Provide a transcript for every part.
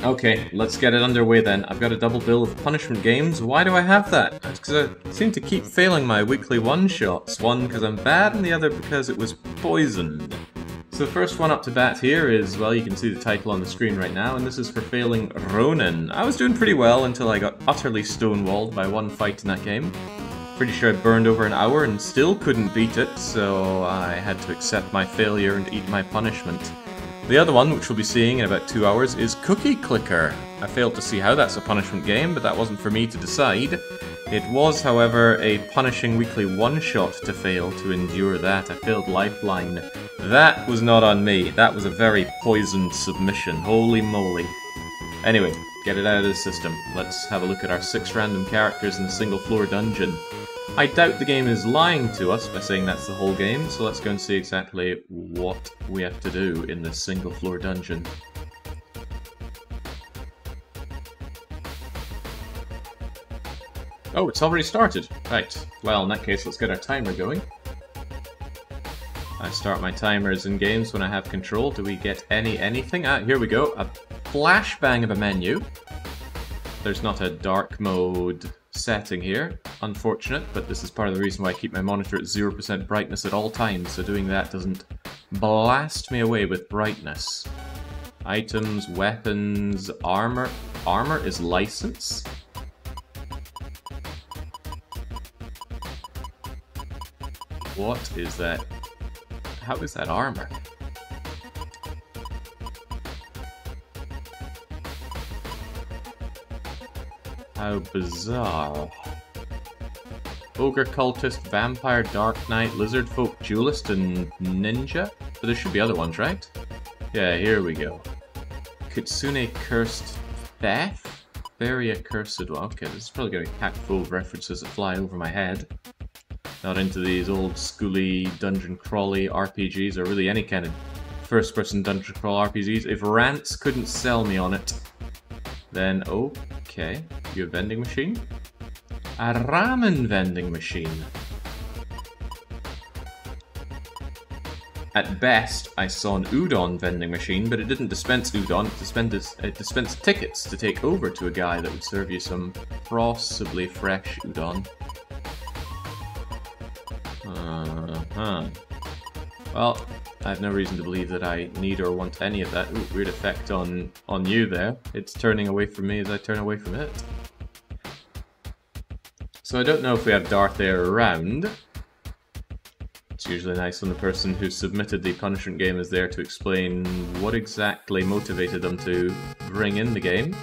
Okay, let's get it underway then. I've got a double bill of punishment games. Why do I have that? That's because I seem to keep failing my weekly one-shots. One because I'm bad, and the other because it was poisoned. So the first one up to bat here is, well, you can see the title on the screen right now, and this is for failing Ronin. I was doing pretty well until I got utterly stonewalled by one fight in that game. Pretty sure I burned over an hour and still couldn't beat it, so I had to accept my failure and eat my punishment. The other one, which we'll be seeing in about 2 hours, is Cookie Clicker. I failed to see how that's a punishment game, but that wasn't for me to decide. It was, however, a punishing weekly one-shot to fail to endure that. I failed Lifeline. That was not on me. That was a very poisoned submission. Holy moly. Anyway, get it out of the system. Let's have a look at our 6 random characters in a single-floor dungeon. I doubt the game is lying to us by saying that's the whole game, so let's go and see exactly what we have to do in this single-floor dungeon. Oh, it's already started. Right. Well, in that case, let's get our timer going. I start my timers in games when I have control. Do we get anything? Ah, here we go. A flashbang of a menu. There's not a dark mode setting here. Unfortunate, but this is part of the reason why I keep my monitor at 0% brightness at all times, so doing that doesn't blast me away with brightness. Items, weapons, armor. Armor is license. What is that? How is that armor? How bizarre. Ogre, Cultist, Vampire, Dark Knight, Lizard Folk, Duelist, and Ninja? But there should be other ones, right? Yeah, here we go. Kitsune Cursed Theft? Very accursed one. Okay, this is probably going to be packed full of references that fly over my head. Not into these old schooly dungeon crawly RPGs, or really any kind of first-person dungeon crawl RPGs. If Rants couldn't sell me on it, then okay. You a vending machine? A ramen vending machine. At best, I saw an udon vending machine, but it didn't dispense udon, it dispensed tickets to take over to a guy that would serve you some possibly fresh udon. Well, I have no reason to believe that I need or want any of that. Ooh, weird effect on you there. It's turning away from me as I turn away from it. So I don't know if we have Darth Air around. It's usually nice when the person who submitted the punishment game is there to explain what exactly motivated them to bring in the game.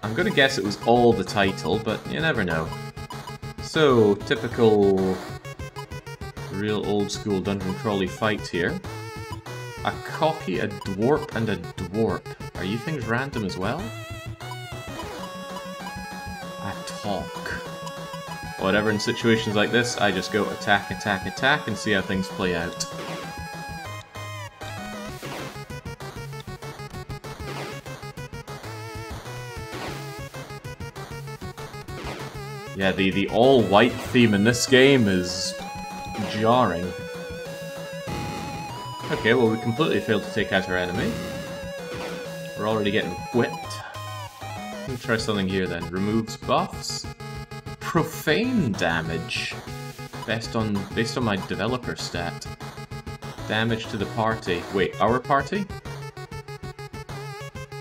I'm gonna guess it was all the title, but you never know. So, typical real old school dungeon crawly fight here. A cocky, a dwarf, and a dwarf. Are you things random as well? A talk. Whatever, in situations like this, I just go attack, attack, attack, and see how things play out. Yeah, the all-white theme in this game is jarring. Okay, well we completely failed to take out our enemy. We're already getting whipped. Let me try something here then. Removes buffs. Profane damage. Based on my developer stat. Damage to the party. Wait, our party?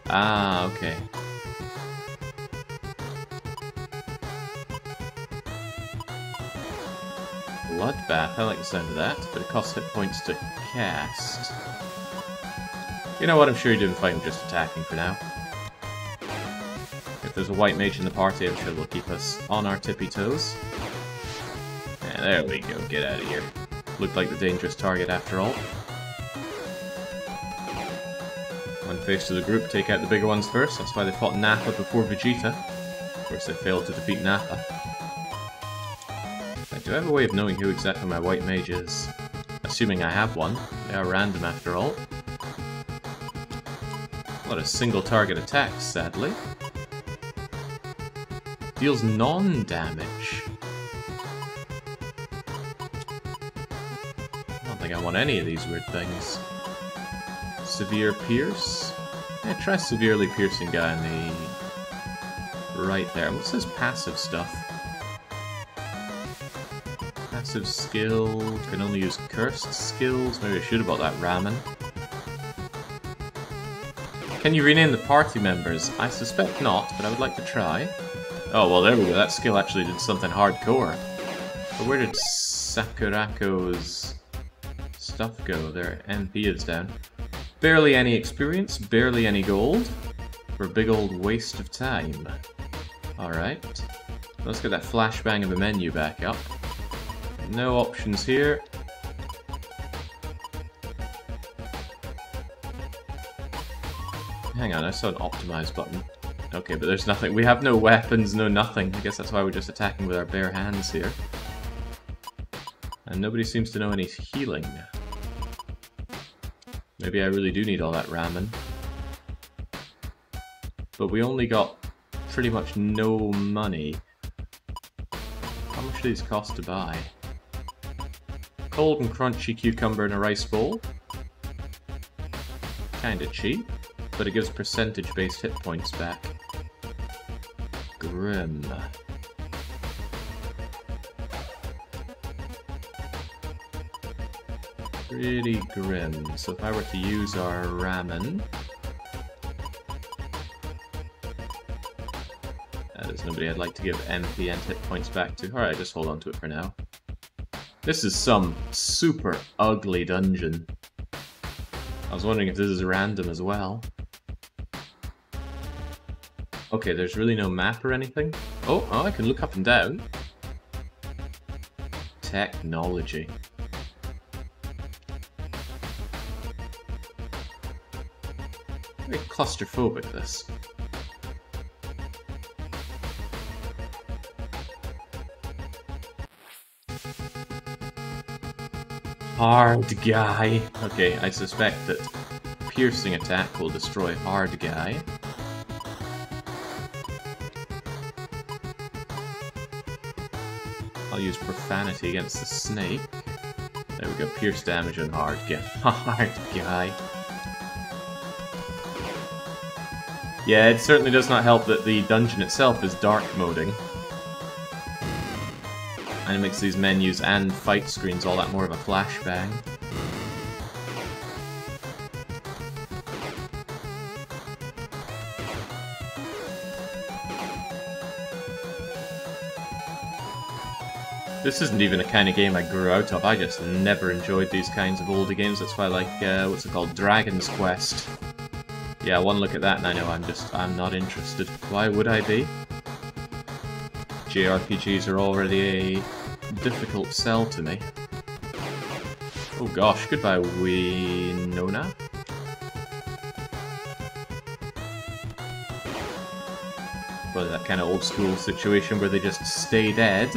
Ah, okay. Bloodbath, I like the sound of that, but it costs hit points to cast. You know what, I'm sure you didn't fight him just attacking for now. If there's a white mage in the party, I'm sure they'll keep us on our tippy toes. Yeah, there we go, get out of here. Looked like the dangerous target after all. One face to the group, take out the bigger ones first, that's why they fought Nappa before Vegeta. Of course they failed to defeat Nappa. Do I have a way of knowing who exactly my white mage is? Assuming I have one. They are random after all. A lot of single target attacks, sadly. Deals non-damage. I don't think I want any of these weird things. Severe Pierce. Yeah, try severely piercing guy on the right there. What's his passive stuff? Passive skill, can only use cursed skills. Maybe I should have bought that ramen. Can you rename the party members? I suspect not, but I would like to try. Oh, well there we go, that skill actually did something hardcore. But where did Sakurako's stuff go? Their MP is down. Barely any experience, barely any gold. For a big old waste of time. Alright. Let's get that flashbang of a menu back up. No options here. Hang on, I saw an optimize button. Okay, but there's nothing. We have no weapons, no nothing. I guess that's why we're just attacking with our bare hands here. And nobody seems to know any healing. Maybe I really do need all that ramen. But we only got pretty much no money. How much do these cost to buy? Cold and crunchy cucumber in a rice bowl. Kinda cheap, but it gives percentage-based hit points back. Grim. Pretty grim. So if I were to use our ramen... There's nobody I'd like to give MP and hit points back to. Alright, just hold on to it for now. This is some super ugly dungeon. I was wondering if this is random as well. Okay, there's really no map or anything. Oh, I can look up and down. Technology. Very claustrophobic, this. Hard guy. Okay, I suspect that piercing attack will destroy hard guy. I'll use profanity against the snake. There we go, pierce damage on hard guy. Hard guy. Yeah, it certainly does not help that the dungeon itself is dark moding. And it makes these menus and fight screens all that more of a flashbang. This isn't even a kind of game I grew out of. I just never enjoyed these kinds of oldie games. That's why I like, what's it called? Dragon's Quest. Yeah, one look at that and I know I'm not interested. Why would I be? JRPGs are already a difficult sell to me. Oh gosh, goodbye Winona. Well, that kind of old school situation where they just stay dead.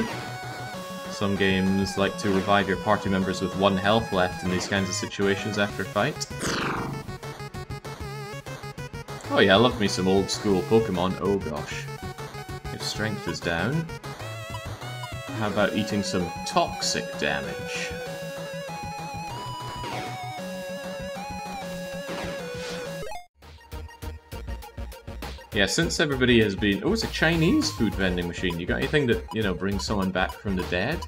Some games like to revive your party members with 1 health left in these kinds of situations after a fight. Oh yeah, I love me some old school Pokemon. Oh gosh. If strength is down, how about eating some toxic damage? Yeah, since everybody has been... Oh, it's a Chinese food vending machine. You got anything that, you know, brings someone back from the dead?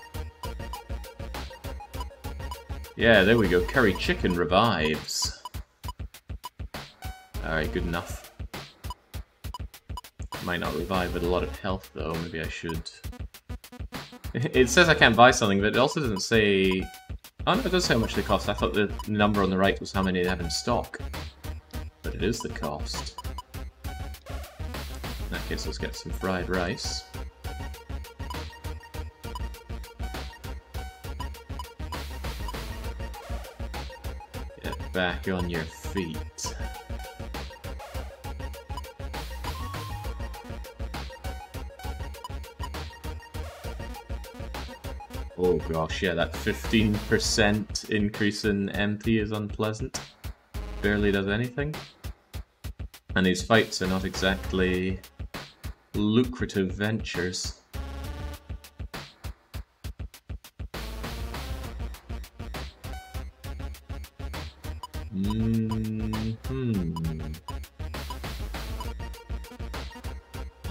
Yeah, there we go. Curry chicken revives. Alright, good enough. Might not revive with a lot of health, though. Maybe I should. It says I can't buy something, but it also doesn't say... Oh, no, it does say how much they cost. I thought the number on the right was how many they have in stock. But it is the cost. In that case, let's get some fried rice. Get back on your feet. Oh gosh, yeah, that 15% increase in MP is unpleasant. Barely does anything. And these fights are not exactly lucrative ventures.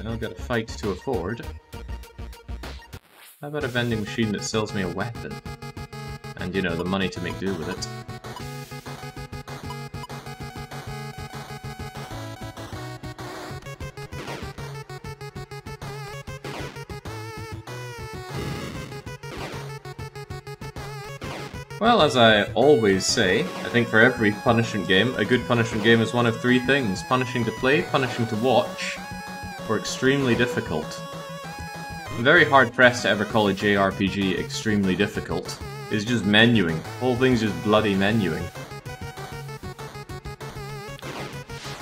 I've got a fight to afford. How about a vending machine that sells me a weapon? And, you know, the money to make do with it. Well, as I always say, I think for every punishment game, a good punishment game is one of three things. Punishing to play, punishing to watch, or extremely difficult. I'm very hard-pressed to ever call a JRPG extremely difficult. It's just menuing. The whole thing's just bloody menuing.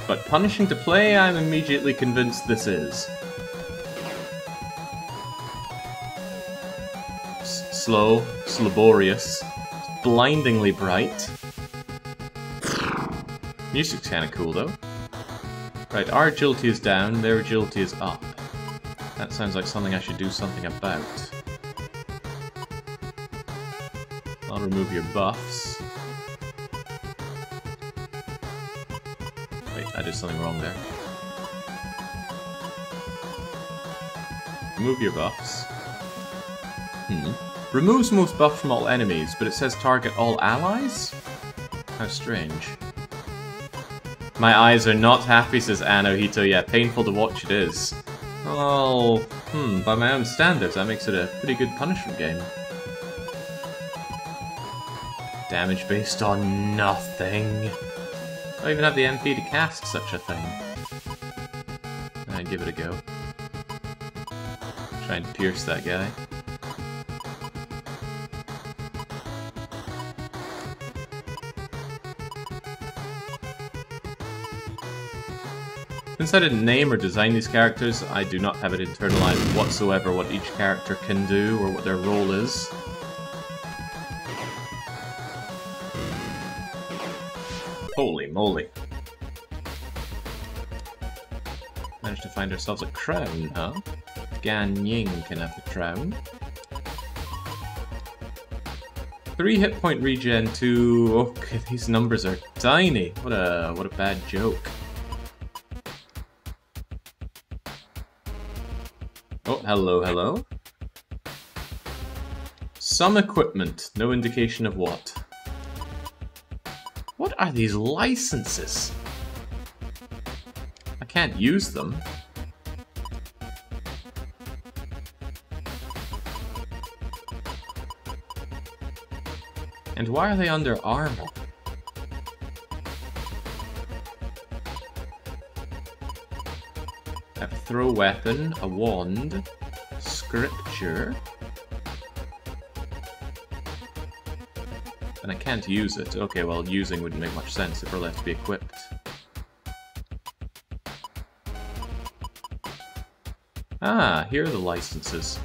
But punishing to play, I'm immediately convinced this is. Slow, laborious, blindingly bright. Music's kinda cool though. Right, our agility is down, their agility is up. That sounds like something I should do something about. I'll remove your buffs. Wait, I did something wrong there. Remove your buffs. Removes most buffs from all enemies, but it says target all allies? How strange. My eyes are not happy, says Anohito. Yeah, painful to watch it is. Oh, by my own standards, that makes it a pretty good punishment game. Damage based on nothing. I don't even have the MP to cast such a thing. I'd give it a go. Try and pierce that guy. Since I didn't name or design these characters, I do not have it internalized whatsoever what each character can do or what their role is. Holy moly. Managed to find ourselves a crown, huh? Gan Ying can have the crown. 3 hit point regen, 2... Okay, these numbers are tiny. What a bad joke. Oh, hello, hello. Some equipment, no indication of what. What are these licenses? I can't use them. And why are they under armor? I have a throw weapon, a wand, scripture, and I can't use it. Okay, well, using wouldn't make much sense if we're left to be equipped. Ah, here are the licenses.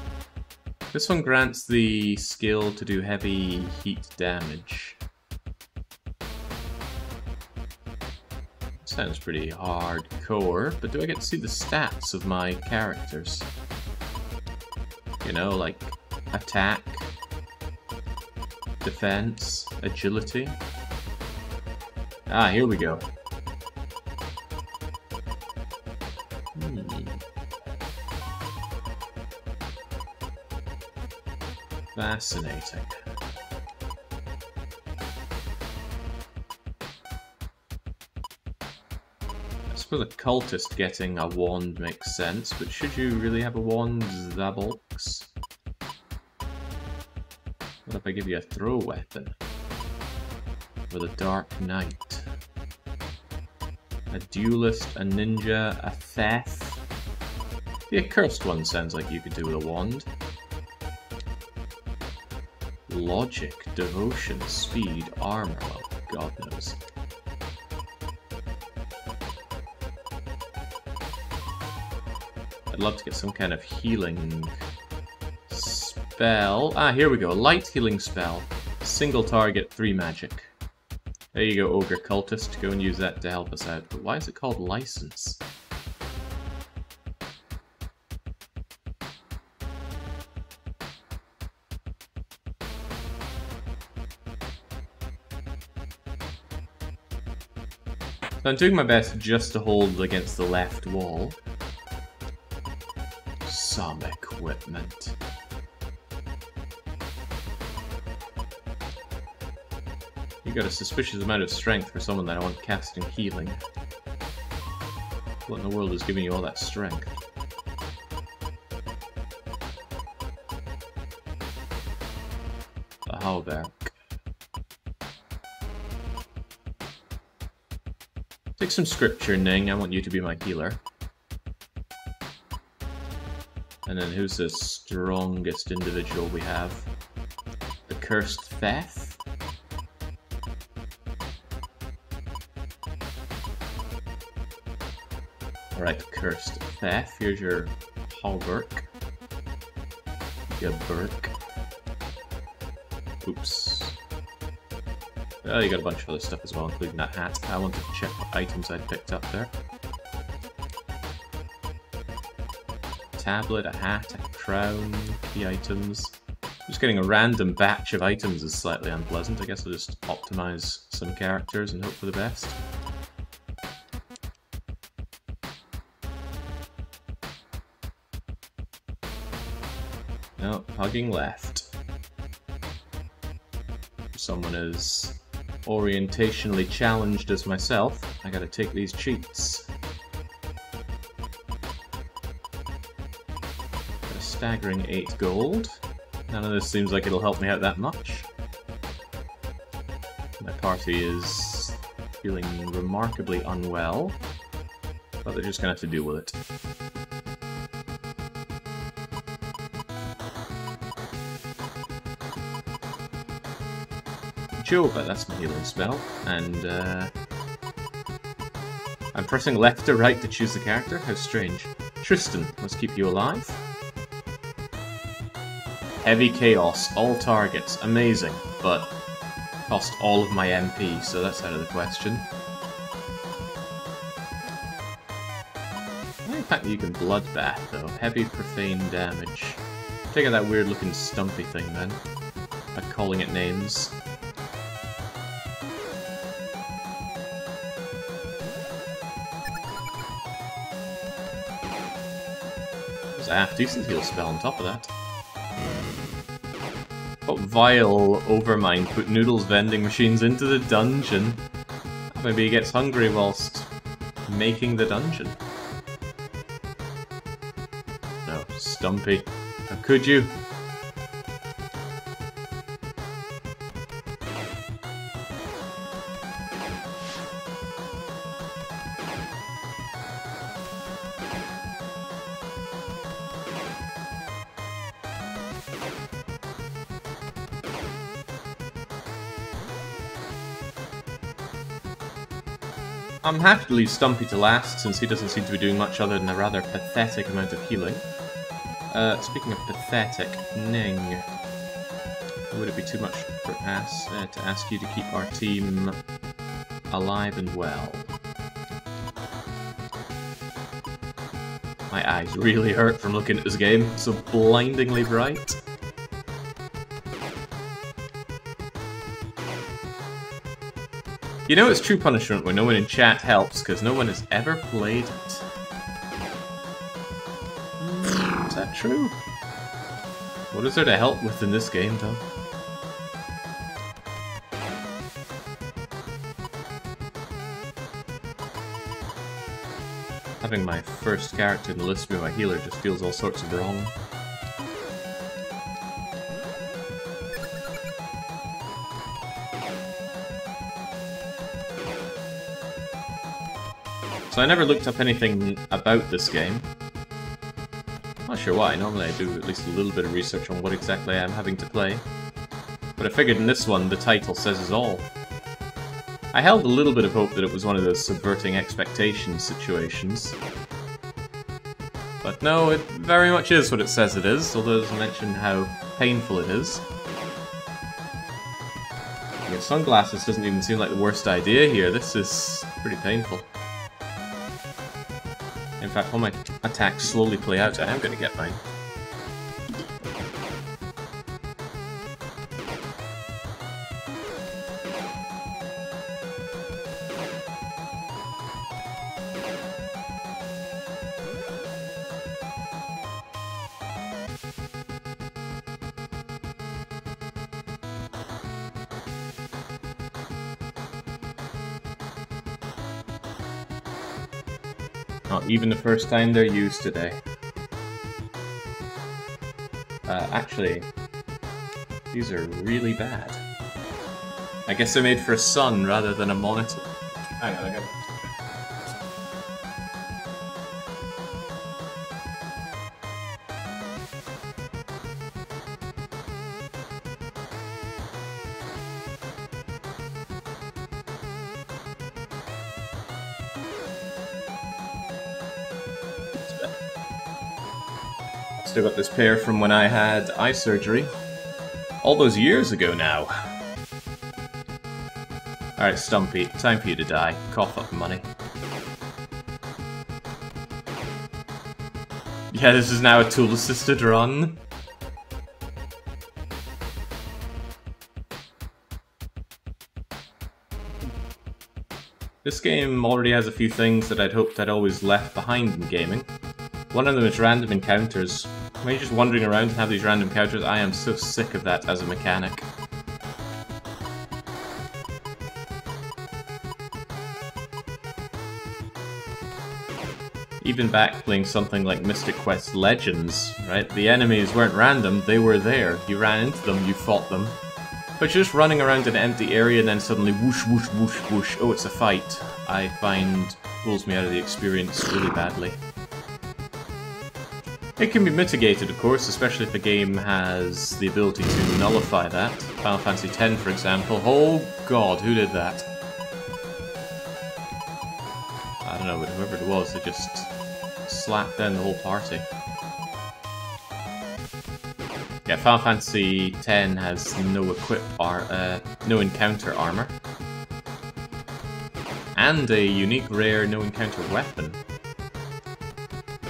This one grants the skill to do heavy heat damage. Sounds pretty hardcore, but do I get to see the stats of my characters? You know, like attack, defense, agility. Ah, here we go. Fascinating. I suppose a cultist getting a wand makes sense, but should you really have a wand, Zabolks? What if I give you a throw weapon? For the Dark Knight? A duelist, a ninja, a theft? The accursed one sounds like you could do with a wand. Logic, devotion, speed, armor, well, God knows. I'd love to get some kind of healing spell. Ah, here we go. Light healing spell. Single target, 3 magic. There you go, Ogre Cultist. Go and use that to help us out. But why is it called license? So I'm doing my best just to hold against the left wall. some equipment. You got a suspicious amount of strength for someone that I want casting healing. What in the world is giving you all that strength? The Hauberk. Take some scripture, Ning. I want you to be my healer. And then who's the strongest individual we have? The Cursed Theth? Alright, Cursed Theth. Here's your Hauberk. You Burk. Oops. Oh, you got a bunch of other stuff as well, including that hat. I wanted to check what items I'd picked up there. Tablet, a hat, a crown, the items. Just getting a random batch of items is slightly unpleasant. I guess I'll just optimize some characters and hope for the best. No, hugging left. Someone as orientationally challenged as myself, I gotta take these cheats. Got a staggering 8 gold. None of this seems like it'll help me out that much. My party is feeling remarkably unwell, but they're just gonna have to deal with it. But that's my healing spell, and I'm pressing left or right to choose the character? How strange. Tristan, let's keep you alive. Heavy Chaos, all targets, amazing, but cost all of my MP, so that's out of the question. I like the fact that you can bloodbath, though. Heavy profane damage. Take out that weird looking stumpy thing then, by calling it names. A half-decent heal spell on top of that. What vile overmind put Noodle's vending machines into the dungeon? Maybe he gets hungry whilst making the dungeon. No, Stumpy. How could you? I'm happy to leave Stumpy to last, since he doesn't seem to be doing much other than a rather pathetic amount of healing. Speaking of pathetic, Ning. Would it be too much to ask you to keep our team alive and well? My eyes really hurt from looking at this game, it's so blindingly bright. You know it's true punishment when no one in chat helps, because no one has ever played it. Is that true? What is there to help with in this game, though? Having my first character in the list be my healer just feels all sorts of wrong. So I never looked up anything about this game. Not sure why, normally I do at least a little bit of research on what exactly I'm having to play. But I figured in this one, the title says it all. I held a little bit of hope that it was one of those subverting expectations situations. But no, it very much is what it says it is, although it doesn't mention how painful it is. Yeah, sunglasses doesn't even seem like the worst idea here, this is pretty painful. In fact, while my attacks slowly play out, I am going to get mine. Oh, even the first time they're used today. Actually, these are really bad. I guess they're made for a sun rather than a monitor. Hang on, I got Still got this pair from when I had eye surgery. All those years ago now. Alright, Stumpy, time for you to die. Cough up money. Yeah, this is now a tool-assisted run. This game already has a few things that I'd hoped I'd always left behind in gaming. One of them is random encounters. When you're just wandering around and have these random encounters, I am so sick of that as a mechanic. Even back playing something like Mystic Quest Legends, right? The enemies weren't random, they were there. You ran into them, you fought them. But just running around an empty area and then suddenly whoosh, whoosh, whoosh, whoosh, oh, it's a fight, I find pulls me out of the experience really badly. It can be mitigated, of course, especially if the game has the ability to nullify that. Final Fantasy X, for example. Oh god, who did that? I don't know, but whoever it was, they just slapped down the whole party. Yeah, Final Fantasy X has no no encounter armor. And a unique, rare, no encounter weapon.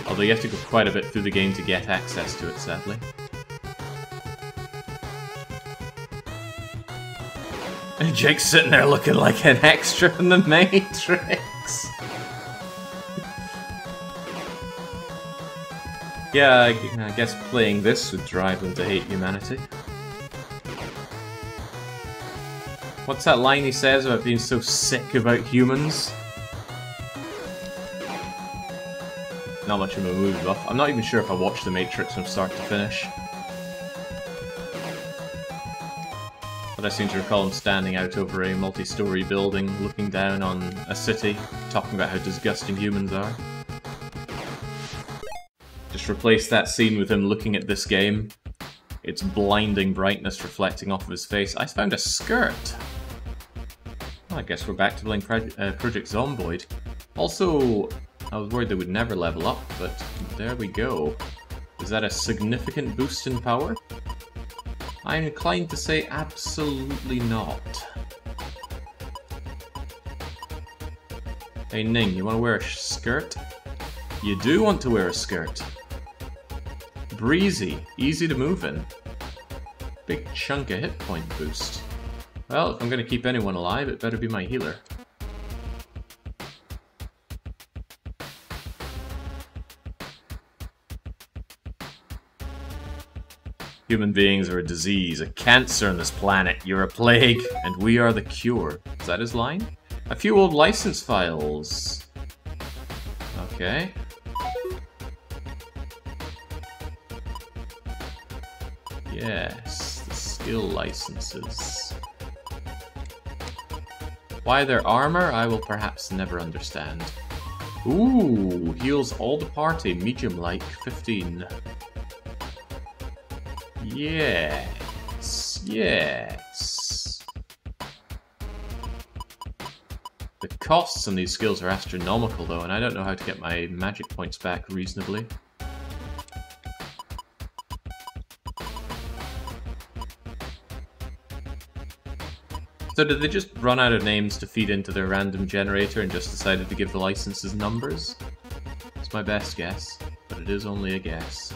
Although you have to go quite a bit through the game to get access to it, sadly. And Jake's sitting there looking like an extra in the Matrix. Yeah, I guess playing this would drive them to hate humanity. What's that line he says about being so sick about humans? Not much of a movie buff. I'm not even sure if I watched The Matrix from start to finish. But I seem to recall him standing out over a multi-story building, looking down on a city, talking about how disgusting humans are. Just replace that scene with him looking at this game. Its blinding brightness reflecting off of his face. I found a skirt! Well, I guess we're back to playing Project Zomboid. Also, I was worried they would never level up, but there we go. Is that a significant boost in power? I'm inclined to say absolutely not. Hey Ning, you want to wear a skirt? You do want to wear a skirt. Breezy, easy to move in. Big chunk of hit point boost. Well, if I'm going to keep anyone alive, it better be my healer. Human beings are a disease, a cancer on this planet. You're a plague, and we are the cure. Is that his line? A few old license files. Okay. Yes, the skill licenses. Why their armor, I will perhaps never understand. Ooh, heals all the party, medium-like, 15. Yes, yes. The costs on these skills are astronomical though, and I don't know how to get my magic points back reasonably. So did they just run out of names to feed into their random generator and just decided to give the licenses numbers? It's my best guess, but it is only a guess.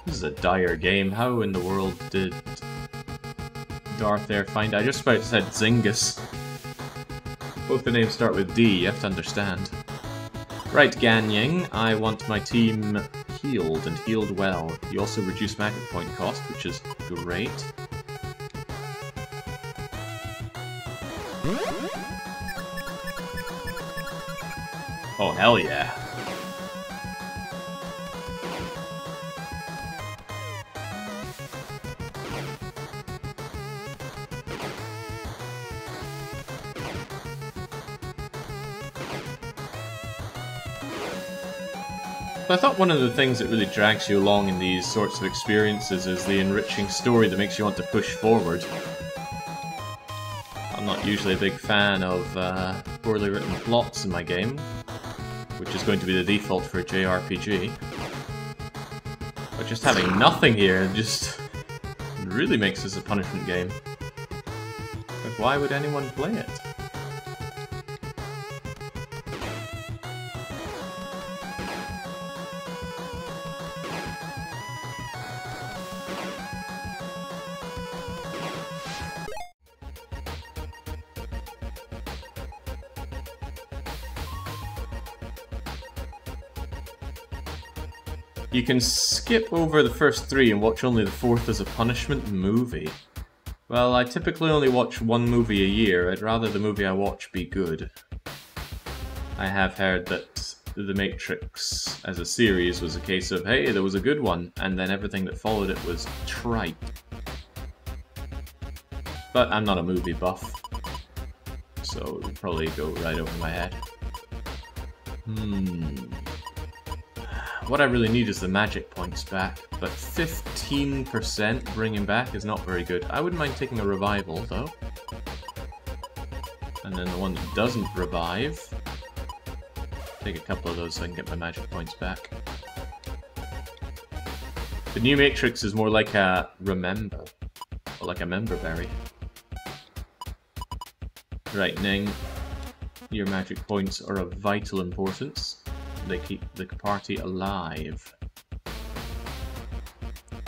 This is a dire game. How in the world did Darth Air find... I just about said Zingus. Both the names start with D, you have to understand. Right, Ganying, I want my team healed, and healed well. You also reduce magic point cost, which is great. Oh, hell yeah. I thought one of the things that really drags you along in these sorts of experiences is the enriching story that makes you want to push forward. I'm not usually a big fan of poorly written plots in my game, which is going to be the default for a JRPG. But just having nothing here just really makes this a punishment game. But why would anyone play it? You can skip over the first 3 and watch only the 4th as a punishment movie. Well, I typically only watch one movie a year. I'd rather the movie I watch be good. I have heard that The Matrix as a series was a case of, hey, there was a good one, and then everything that followed it was trite. But I'm not a movie buff, so it would probably go right over my head. What I really need is the magic points back, but 15% bringing back is not very good. I wouldn't mind taking a revival, though. And then the one that doesn't revive, take a couple of those so I can get my magic points back. The new Matrix is more like a remember, or like a member berry. Right, Ning, your magic points are of vital importance. They keep the party alive.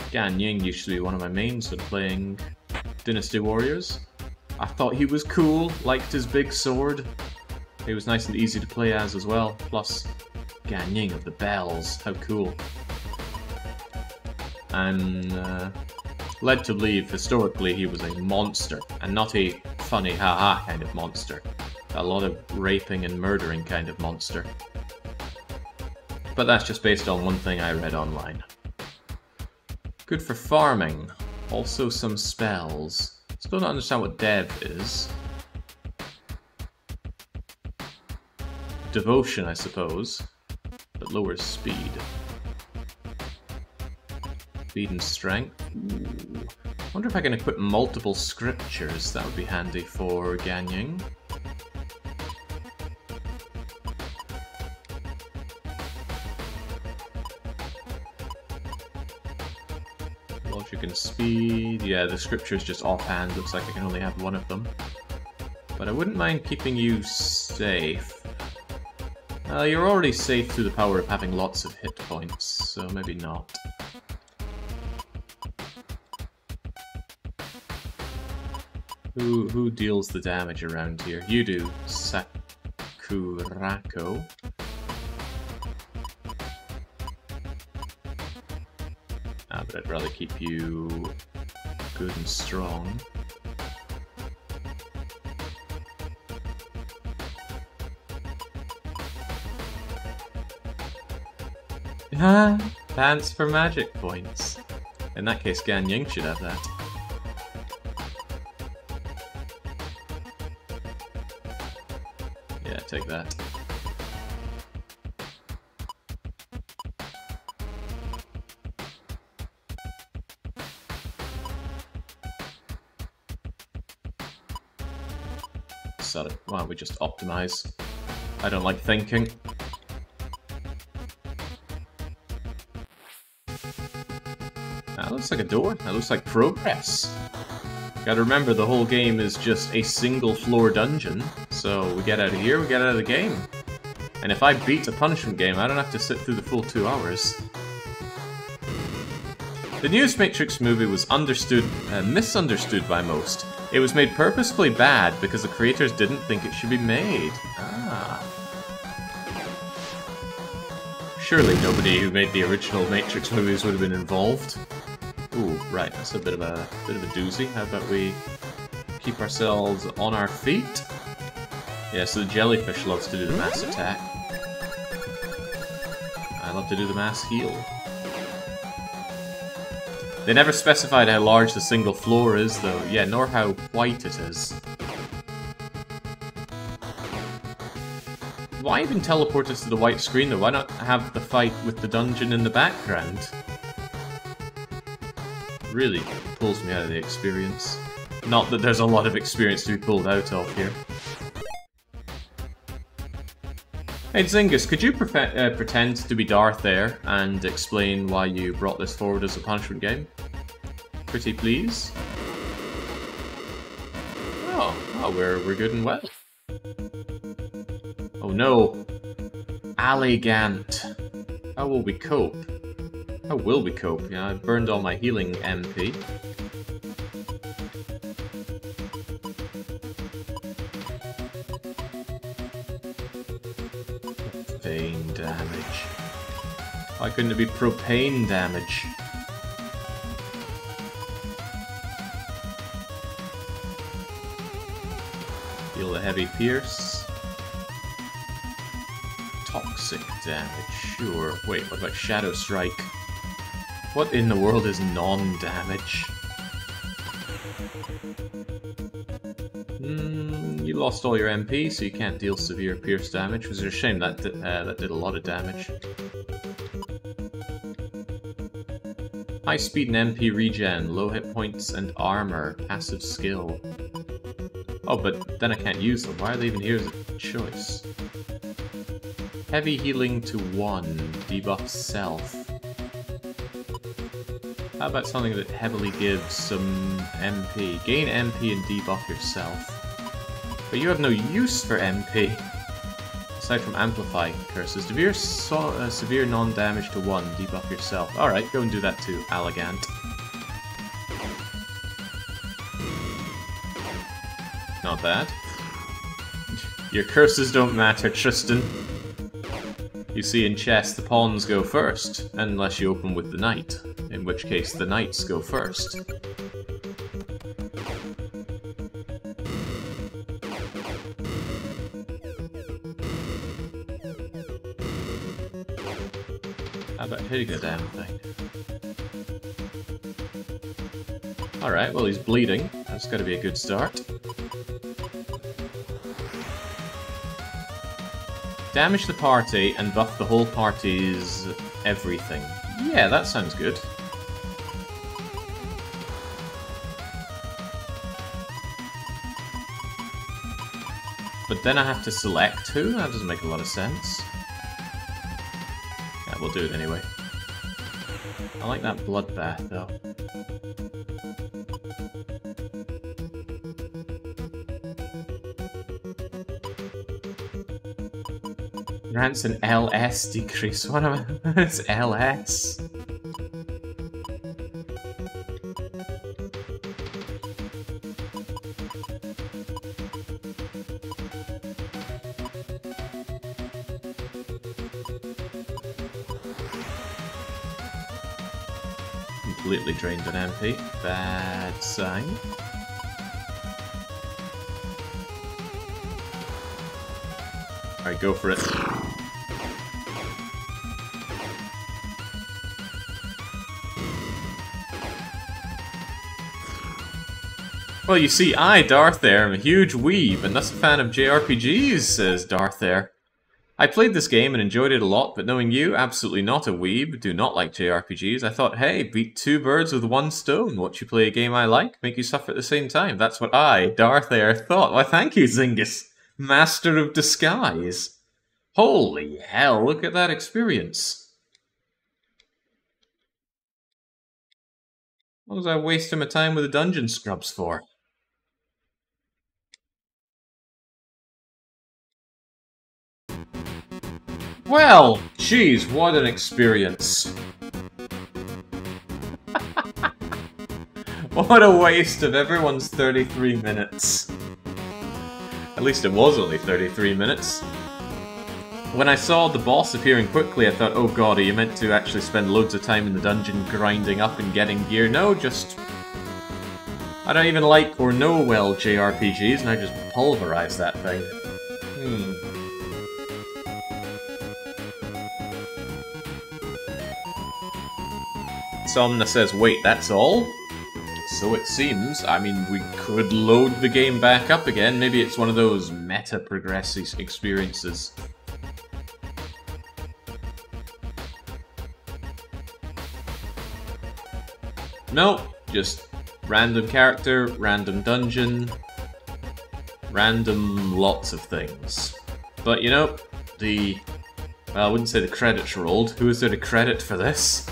Gan Ying used to be one of my mains when playing Dynasty Warriors. I thought he was cool, liked his big sword. He was nice and easy to play as well. Plus, Gan Ying of the bells, how cool. And led to believe historically he was a monster, and not a funny haha kind of monster. A lot of raping and murdering kind of monster. But that's just based on one thing I read online. Good for farming. Also some spells. Still don't understand what dev is. Devotion, I suppose. But lowers speed. Speed and strength. Ooh. Wonder if I can equip multiple scriptures. That would be handy for Ganying. Logic and speed. Yeah, the scripture's just offhand. Looks like I can only have one of them. But I wouldn't mind keeping you safe. You're already safe through the power of having lots of hit points, so maybe not. Who deals the damage around here? You do, Sakurako. But I'd rather keep you good and strong. Pants for magic points. In that case, Gan Ying should have that. Yeah, take that. So, why don't we just optimize? I don't like thinking. That looks like a door. That looks like progress. Gotta remember, the whole game is just a single floor dungeon. So we get out of here, we get out of the game. And if I beat a punishment game, I don't have to sit through the full 2 hours. The newest Matrix movie was misunderstood by most. It was made purposefully bad because the creators didn't think it should be made. Surely nobody who made the original Matrix movies would have been involved. Ooh, right, that's a bit of a doozy. How about we keep ourselves on our feet? Yeah, so the jellyfish loves to do the mass attack. I love to do the mass heal. They never specified how large the single floor is, though. Yeah, nor how white it is. Why even teleport us to the white screen, though? Why not have the fight with the dungeon in the background? Really pulls me out of the experience. Not that there's a lot of experience to be pulled out of here. Hey Zingus, could you pretend to be Darth there and explain why you brought this forward as a punishment game? Pretty please? Oh, we're good and well. Oh no! Alligant! How will we cope? How will we cope? Yeah, I burned all my healing MP. Propane damage. Why couldn't it be propane damage? Deal the heavy pierce. Toxic damage, sure. Wait, what about Shadow Strike? What in the world is non-damage? You lost all your MP, so you can't deal severe pierce damage, which is a shame. That did a lot of damage. High speed and MP regen, low hit points and armor, passive skill. Oh, but then I can't use them. Why are they even here as a choice? Heavy healing to 1, debuff self. How about something that heavily gives some MP? Gain MP and debuff yourself. But you have no use for MP. Aside from amplifying curses. Severe non-damage to 1, debuff yourself. Alright, go and do that too, Alligant. Not bad. Your curses don't matter, Tristan. You see, in chess, the pawns go first, unless you open with the knight, in which case the knights go first. How about hitting the damn thing? Alright, well he's bleeding. That's gotta be a good start. Damage the party and buff the whole party's everything. Yeah, that sounds good. But then I have to select who? That doesn't make a lot of sense. Yeah, we'll do it anyway. I like that bloodbath, though. Grants an LS decrease. What am I? It's LS. Completely drained an MP. Bad sign. Alright, go for it. Well, you see, I, Darth there, am a huge weeb, and thus a fan of JRPGs, says Darth there. I played this game and enjoyed it a lot, but knowing you, absolutely not a weeb, do not like JRPGs, I thought, hey, beat 2 birds with 1 stone. Watch you play a game I like, make you suffer at the same time. That's what I, Darth there, thought. Why, thank you, Zingus. Master of disguise. Holy hell, look at that experience. What was I wasting my time with the dungeon scrubs for? Well, geez, what an experience. What a waste of everyone's 33 minutes. At least it was only 33 minutes. When I saw the boss appearing quickly, I thought, oh god, are you meant to actually spend loads of time in the dungeon grinding up and getting gear? No, just... I don't even like or know well JRPGs, and I just pulverize that thing. Somna says, wait, that's all? So it seems. I mean, we could load the game back up again. Maybe it's one of those meta-progressive experiences. Nope, just random character, random dungeon, random lots of things. But you know, well, I wouldn't say the credits rolled. Who is there to credit for this?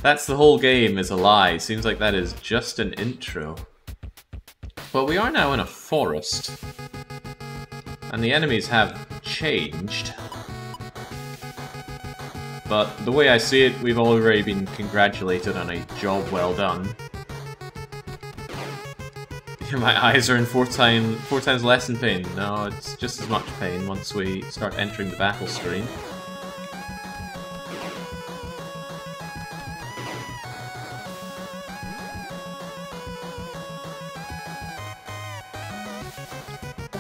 That's the whole game is a lie. Seems like that is just an intro. But we are now in a forest. And the enemies have changed. But the way I see it, we've already been congratulated on a job well done. My eyes are in four times less in pain. No, it's just as much pain once we start entering the battle screen.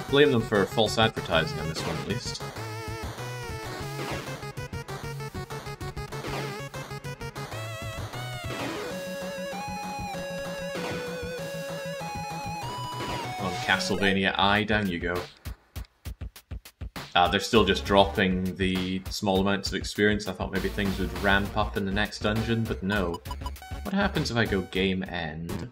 Blame them for false advertising on this one, at least. Castlevania I, down you go. They're still just dropping the small amounts of experience. I thought maybe things would ramp up in the next dungeon, but no. What happens if I go game end?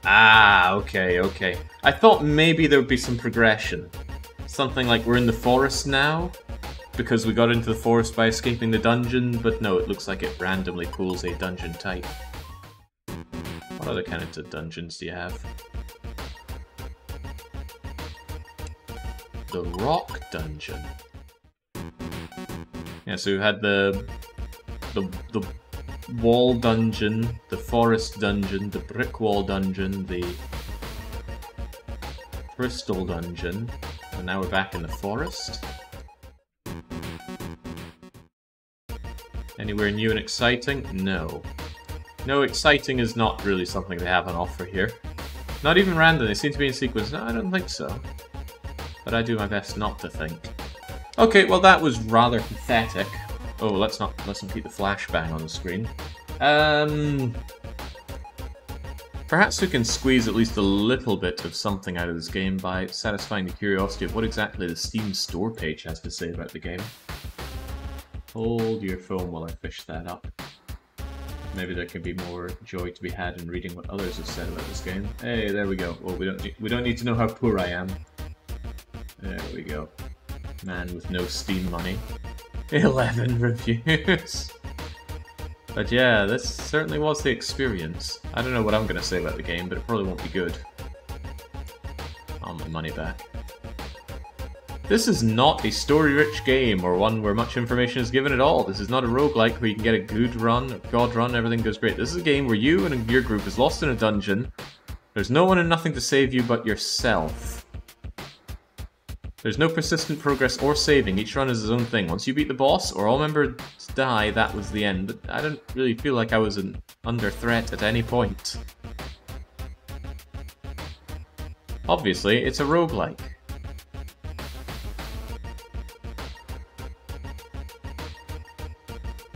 Okay. I thought maybe there would be some progression. Something like we're in the forest now, because we got into the forest by escaping the dungeon, but no, it looks like it randomly pulls a dungeon type. What other kinds of dungeons do you have? The rock dungeon. Yeah, so we had the wall dungeon, the forest dungeon, the brick wall dungeon, the crystal dungeon, and now we're back in the forest. Anywhere new and exciting? No. No, exciting is not really something they have on offer here. Not even random, they seem to be in sequence. No, I don't think so. But I do my best not to think. Okay, well that was rather pathetic. Oh, let's not keep the flashbang on the screen. Perhaps we can squeeze at least a little bit of something out of this game by satisfying the curiosity of what exactly the Steam store page has to say about the game. Hold your phone while I fish that up. Maybe there can be more joy to be had in reading what others have said about this game. Hey, there we go. Well, we don't need to know how poor I am. There we go. Man with no Steam money. 11 reviews. But yeah, this certainly was the experience. I don't know what I'm going to say about the game, but it probably won't be good. I want my money back. This is not a story-rich game, or one where much information is given at all. This is not a roguelike where you can get a good run, a god run, everything goes great. This is a game where you and your group is lost in a dungeon. There's no one and nothing to save you but yourself. There's no persistent progress or saving. Each run is his own thing. Once you beat the boss, or all members die, that was the end. But I don't really feel like I was under threat at any point. Obviously, it's a roguelike.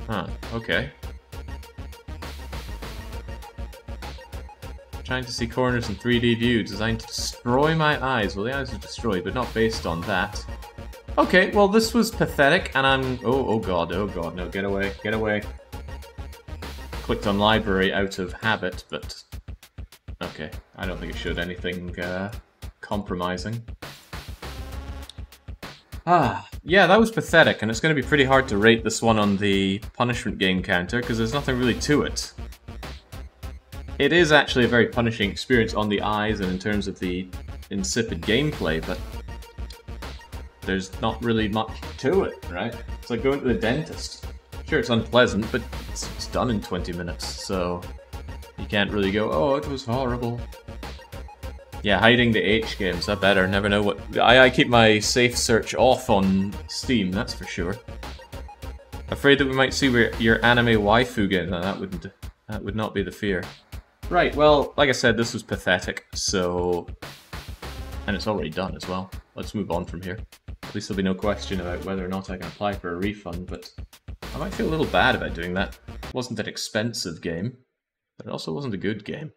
Huh, okay. Trying to see corners in 3D view, designed to destroy my eyes. Well, the eyes are destroyed, but not based on that. Okay, well, this was pathetic, and I'm... oh god, no, get away, get away. Clicked on library out of habit, but... okay, I don't think it showed anything compromising. Yeah, that was pathetic, and it's going to be pretty hard to rate this one on the punishment game counter, because there's nothing really to it. It is actually a very punishing experience on the eyes and in terms of the insipid gameplay, but there's not really much to it, right? It's like going to the dentist. Sure, it's unpleasant, but it's done in 20 minutes, so you can't really go, oh, it was horrible. Yeah, hiding the H games, I better. Never know what... I keep my safe search off on Steam, that's for sure. Afraid that we might see your anime waifu game. No, that would not be the fear. Right, well, like I said, this was pathetic, so... and it's already done as well. Let's move on from here. At least there'll be no question about whether or not I can apply for a refund, but I might feel a little bad about doing that. It wasn't an expensive game, but it also wasn't a good game.